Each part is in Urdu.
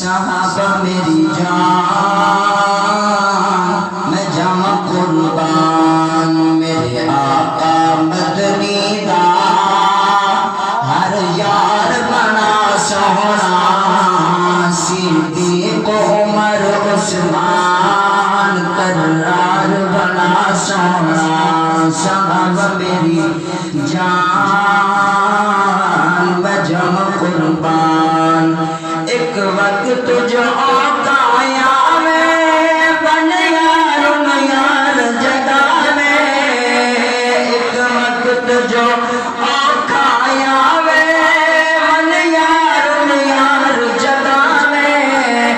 صحابہ میری جان میں جمع قربان میرے آقا مدنی دا ہر یار بنا سونا صدیق عمر عثمان کرار بنا سونا صحابہ میری جان میں جمع قربان ایک وقت جو آقا آیا بن یار یار جگہ میں ایک وقت جو آقا آیا بن یار یار جگہ میں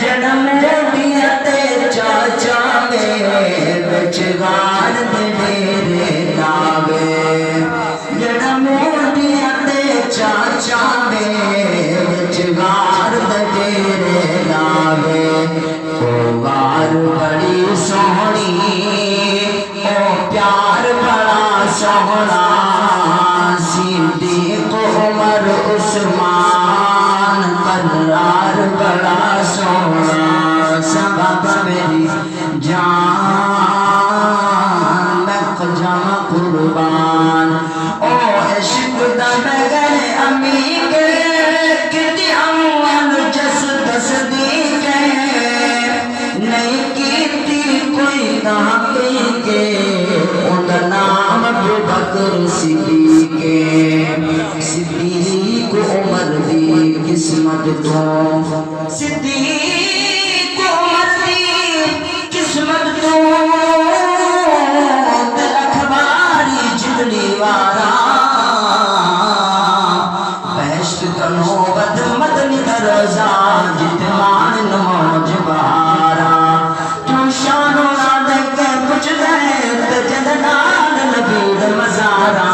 جنم دیا تے چاچا میں بچگار دے میرے ناوے جنم دیا تے چاچا میں بچگار تیرے ناوے او وار بڑی سونی او پیار بڑا سونا صدیق عمر عثمان قرار بڑا سونا صحابہ میری جان میں جمع قربان او عشق دا مگر امی کے نام ابو بکر صدیق عمر دی قسمت تو صدیق عمر دی قسمت تو اخباری جبلی وارا بہشت کنو بد مدنی درزا جتمان نموج بہارا تو شانو نہ دیکھ کچھ دے جدنان نبید مزارا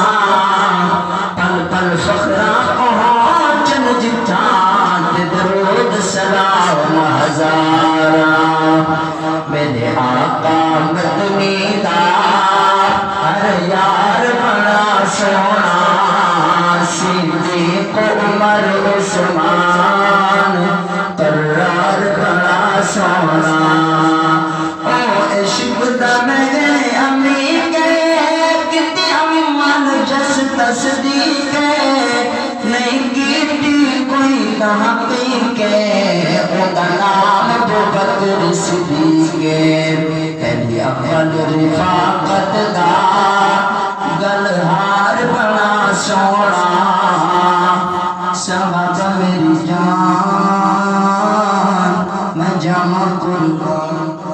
پل پل فخرا پہنچن جتان درود سلام ہزارا میرے آقا مدنی دا ہر یار بڑا سونا صدیق عمر عثمان قرار بڑا سونا او عشق دا میرے تصدیق نہیں گیتی کوئی کہاں پی کے خدا نام ابو بکر صدیق پہلی اول رفاقت دا گلہار بنا سونا صحابہ میری جان میں جمع قربان